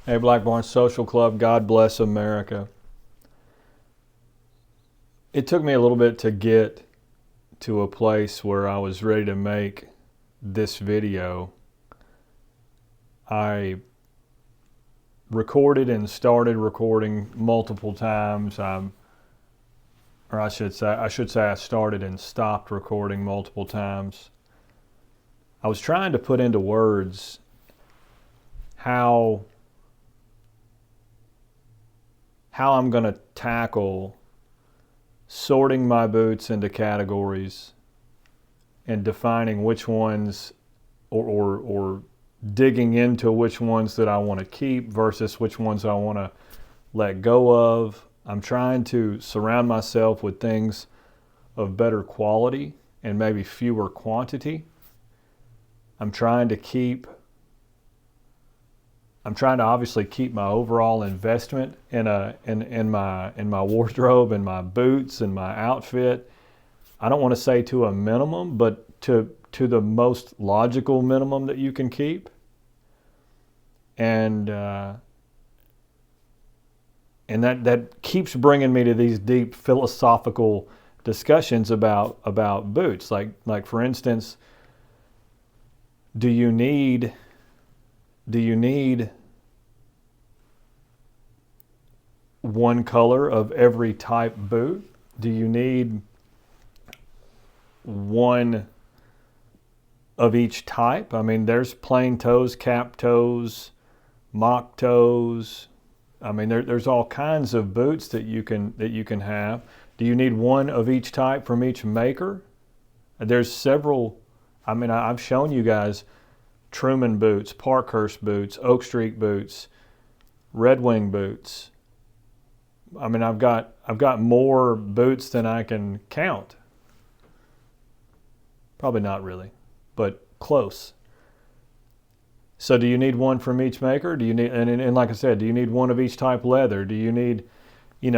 Hey, Blackburn Social Club, God bless America. It took me a little bit to get to a place where I was ready to make this video. I recorded and started recording multiple times. I should say I started and stopped recording multiple times. I was trying to put into words how I'm going to tackle sorting my boots into categories and defining which ones or digging into which ones that I want to keep versus which ones I want to let go of. I'm trying to surround myself with things of better quality and maybe fewer quantity. I'm trying to obviously keep my overall investment in my wardrobe and my boots and my outfit. I don't want to say to a minimum, but to the most logical minimum that you can keep. And that keeps bringing me to these deep philosophical discussions about boots. Like for instance, do you need one color of every type boot? Do you need one of each type? I mean, there's plain toes, cap toes, mock toes. I mean, there's all kinds of boots that you can have. Do you need one of each type from each maker? There's several. I mean, I've shown you guys Truman boots, Parkhurst boots, Oak Street boots, Red Wing boots. I mean, I've got more boots than I can count. Probably not really, but close. So do you need one from each maker? Do you need, and like I said, do you need one of each type leather? Do you need,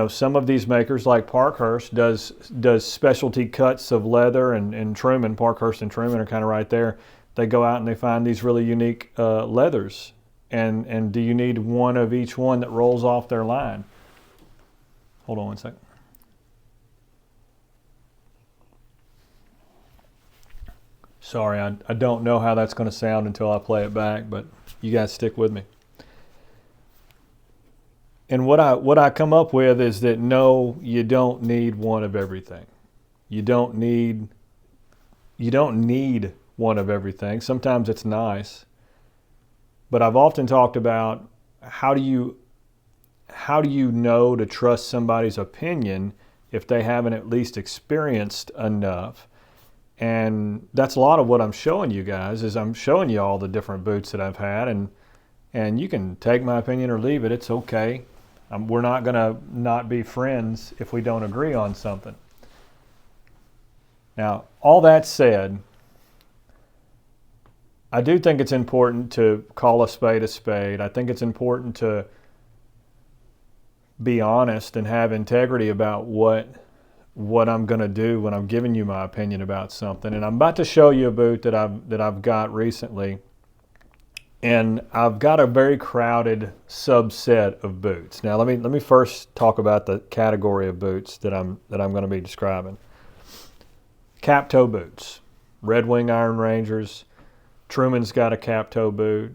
some of these makers like Parkhurst does specialty cuts of leather, and Truman, Parkhurst and Truman are kind of right there. They go out and they find these really unique leathers. And do you need one of each one that rolls off their line? Hold on one second. Sorry, I don't know how that's going to sound until I play it back, but you guys stick with me. And what I come up with is that no, you don't need one of everything. You don't need one of everything. Sometimes it's nice. But I've often talked about how do you know to trust somebody's opinion if they haven't at least experienced enough? And that's a lot of what I'm showing you guys, is I'm showing you all the different boots that I've had, and you can take my opinion or leave it. It's okay. We're not going to not be friends if we don't agree on something. Now, all that said, I do think it's important to call a spade a spade. I think it's important to be honest and have integrity about what I'm going to do when I'm giving you my opinion about something. And I'm about to show you a boot that I've got recently. And I've got a very crowded subset of boots. Now let me first talk about the category of boots that I'm going to be describing. Cap toe boots. Red Wing Iron Rangers. Truman's got a cap toe boot.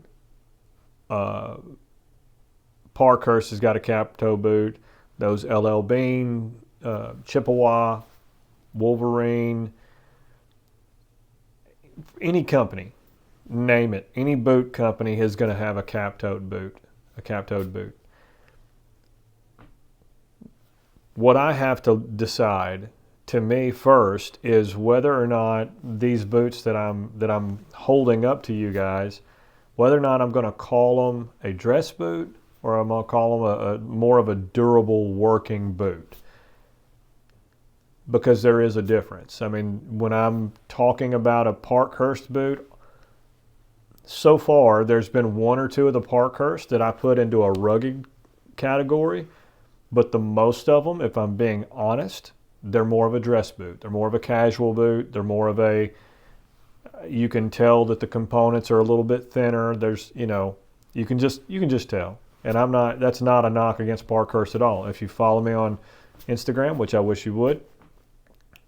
Parkhurst has got a cap toe boot. Those LL Bean, Chippewa, Wolverine, any company, name it, any boot company is going to have a cap-toed boot. What I have to decide, to me first, is whether or not these boots that I'm holding up to you guys, whether or not I'm going to call them a dress boot or I'm going to call them a more of a durable working boot. Because there is a difference. I mean, when I'm talking about a Parkhurst boot, so far there's been one or two of the Parkhurst that I put into a rugged category, but the most of them, if I'm being honest, they're more of a dress boot. They're more of a casual boot. They're more of a, you can tell that the components are a little bit thinner. There's, you can just tell. And that's not a knock against Parkhurst at all. If you follow me on Instagram, which I wish you would,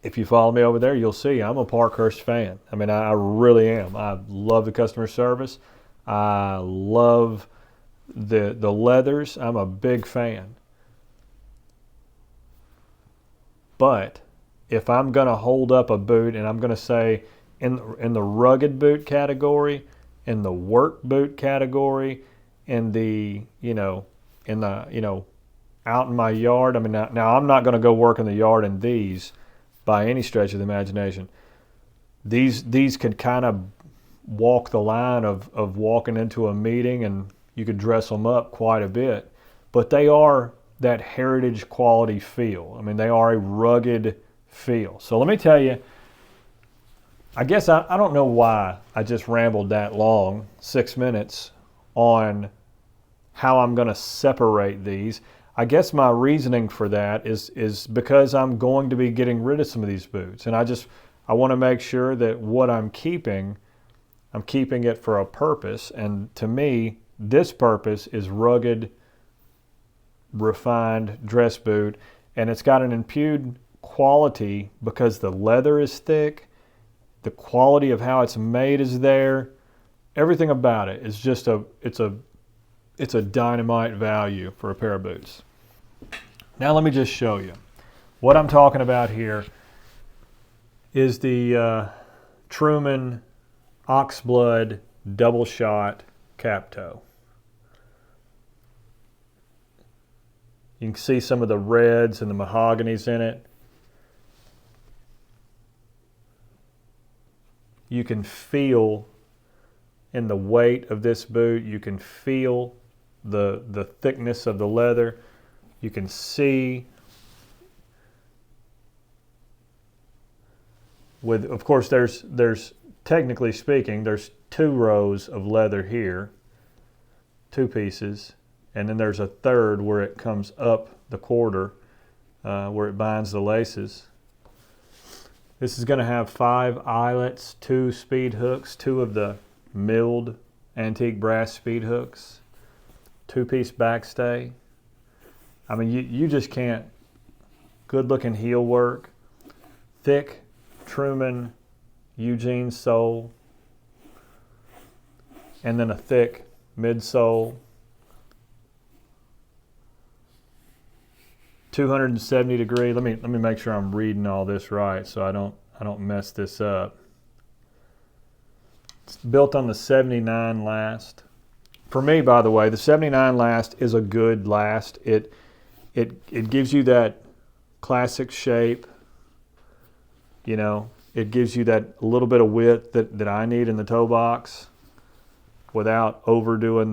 if you follow me over there, you'll see I'm a Parkhurst fan. I mean, I really am. I love the customer service. I love the leathers. I'm a big fan. But if I'm going to hold up a boot and I'm going to say in the rugged boot category, in the work boot category, in the, out in my yard. I mean, now I'm not going to go work in the yard in these by any stretch of the imagination. These could kind of walk the line of walking into a meeting, and you could dress them up quite a bit. But they are that heritage quality feel. I mean, they are a rugged feel. So let me tell you, I guess I don't know why I just rambled that long, 6 minutes, on how I'm going to separate these. I guess my reasoning for that is because I'm going to be getting rid of some of these boots. And I want to make sure that what I'm keeping it for a purpose. And to me, this purpose is rugged, refined dress boot. And it's got an imputed quality because the leather is thick, the quality of how it's made is there. Everything about it is just it's a dynamite value for a pair of boots. Now let me just show you. What I'm talking about here is the Truman Oxblood double shot cap toe. You can see some of the reds and the mahoganies in it. You can feel in the weight of this boot, you can feel the thickness of the leather. You can see, of course, there's technically speaking, there's 2 rows of leather here, 2 pieces, and then there's a third where it comes up the quarter, where it binds the laces. This is going to have 5 eyelets, 2 speed hooks, 2 of the milled antique brass speed hooks, 2-piece backstay. I mean, you just can't. Good looking heel work, thick Truman Eugene sole, and then a thick midsole. 270 degree. Let me make sure I'm reading all this right so I don't mess this up. It's built on the 79 last. For me, by the way, the 79 last is a good last. It gives you that classic shape. You know, it gives you that little bit of width that I need in the toe box without overdoing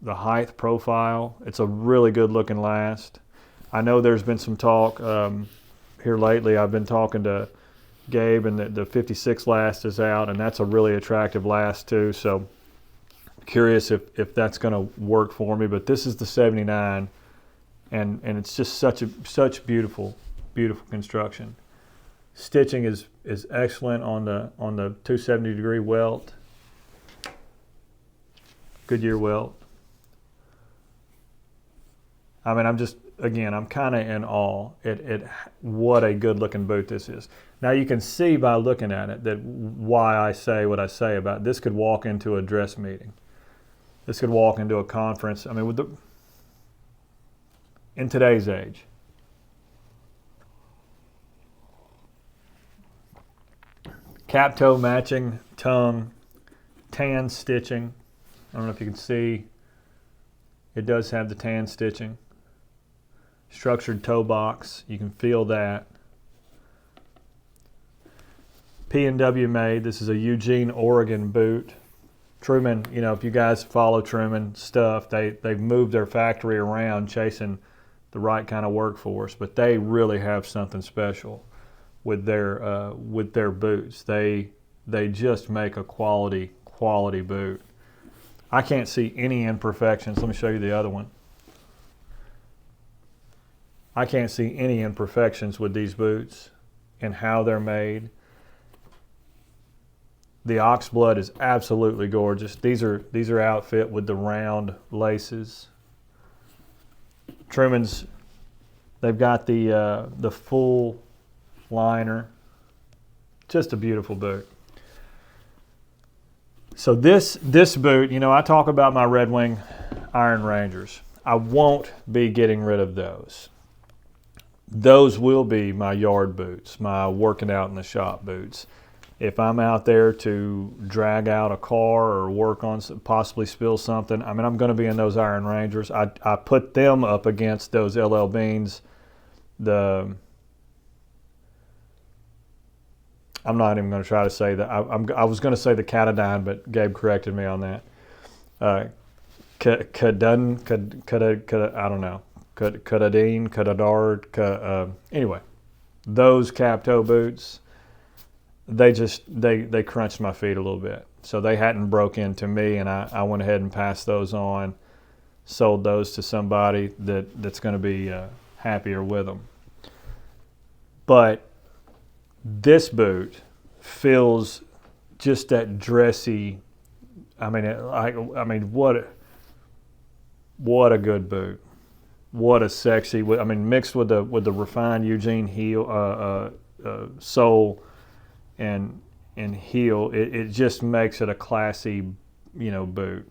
the height profile. It's a really good looking last. I know there's been some talk here lately. I've been talking to Gabe, and the 56 last is out, and that's a really attractive last too. So curious if that's going to work for me. But this is the 79, and it's just such beautiful construction. Stitching is excellent on the 270 degree welt, Goodyear welt. I mean, I'm kind of in awe at what a good looking boot this is. Now you can see by looking at it that why I say what I say about it. This could walk into a dress meeting. This could walk into a conference. I mean, in today's age. Cap toe matching tongue, tan stitching. I don't know if you can see. It does have the tan stitching. Structured toe box, you can feel that. P&W made. This is a Eugene, Oregon boot. Truman, you know, if you guys follow Truman stuff, they've moved their factory around chasing the right kind of workforce, but they really have something special with their boots. They just make a quality boot. I can't see any imperfections. Let me show you the other one. I can't see any imperfections with these boots and how they're made. The Oxblood is absolutely gorgeous. These are outfit with the round laces. Truman's, they've got the full liner. Just a beautiful boot. So this boot, you know, I talk about my Red Wing Iron Rangers. I won't be getting rid of those. Those will be my yard boots, my working out in the shop boots. If I'm out there to drag out a car or work on, possibly spill something, I mean, I'm going to be in those Iron Rangers. I put them up against those LL Beans. I'm not even going to try to say that. I was going to say the Catadine, but Gabe corrected me on that. I don't know. Cadardine, anyway, those cap toe boots, they crunched my feet a little bit. So they hadn't broke into me, and I went ahead and passed those on, sold those to somebody that's going to be happier with them. But this boot feels just that dressy. I mean, what a good boot. What a sexy. I mean, mixed with the refined Eugene heel sole and heel, it just makes it a classy, you know, boot.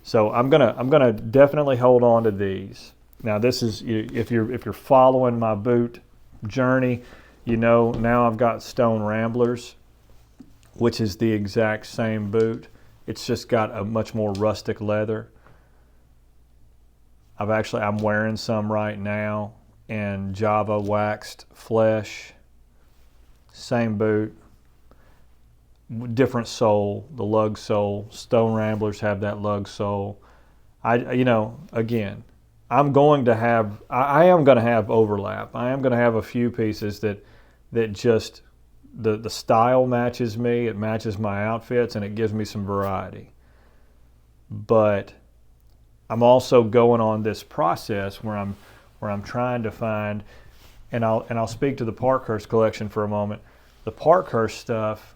So I'm gonna definitely hold on to these. Now this is, if you're following my boot journey, you know, now I've got Stone Ramblers, which is the exact same boot. It's just got a much more rustic leather. I'm wearing some right now, and Java waxed flesh. Same boot, different sole, the lug sole. Stone Ramblers have that lug sole. Again, I am going to have overlap. I am going to have a few pieces that just the style matches me, it matches my outfits, and it gives me some variety. But I'm also going on this process where I'm trying to find, and I'll speak to the Parkhurst collection for a moment. The Parkhurst stuff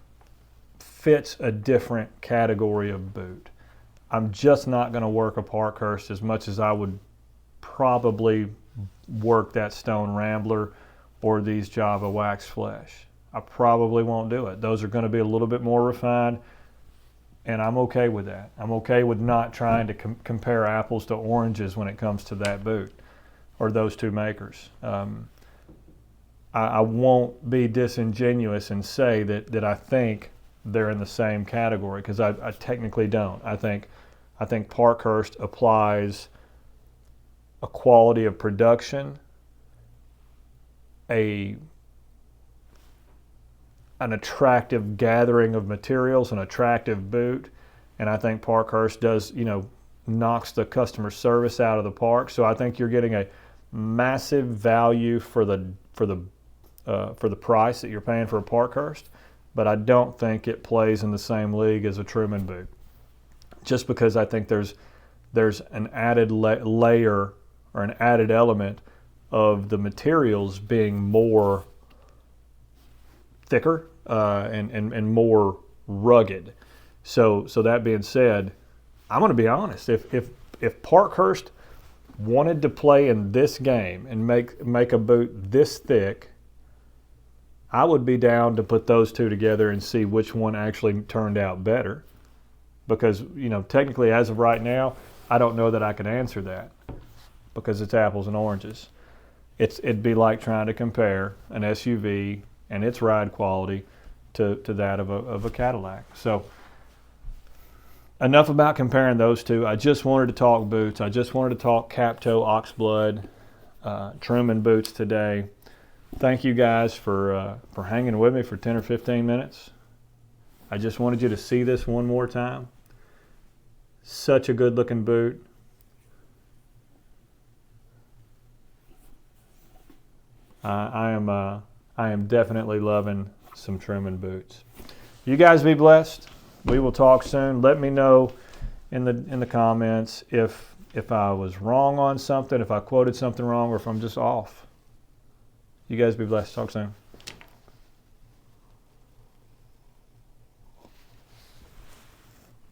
fits a different category of boot. I'm just not going to work a Parkhurst as much as I would probably work that Stone Rambler or these Java wax flesh. I probably won't do it. Those are going to be a little bit more refined, and I'm okay with that. I'm okay with not trying to compare apples to oranges when it comes to that boot or those two makers. I won't be disingenuous and say that I think they're in the same category, because I technically don't. I think Parkhurst applies a quality of production, an attractive gathering of materials, an attractive boot, and I think Parkhurst does, knocks the customer service out of the park. So I think you're getting a massive value for the price that you're paying for a Parkhurst, but I don't think it plays in the same league as a Truman boot, just because I think there's an added layer or an added element of the materials being more thicker and more rugged. So that being said, I'm going to be honest. If Parkhurst wanted to play in this game and make a boot this thick, I would be down to put those two together and see which one actually turned out better. Because, technically as of right now, I don't know that I can answer that, because it's apples and oranges. It'd be like trying to compare an SUV and its ride quality to that of a Cadillac. So enough about comparing those two. I just wanted to talk boots. I just wanted to talk cap toe Oxblood Truman boots today. Thank you guys for hanging with me for 10 or 15 minutes. I just wanted you to see this one more time. Such a good looking boot. I am definitely loving some Truman boots. You guys be blessed. We will talk soon. Let me know in the comments if I was wrong on something, if I quoted something wrong, or if I'm just off. You guys be blessed. Talk soon.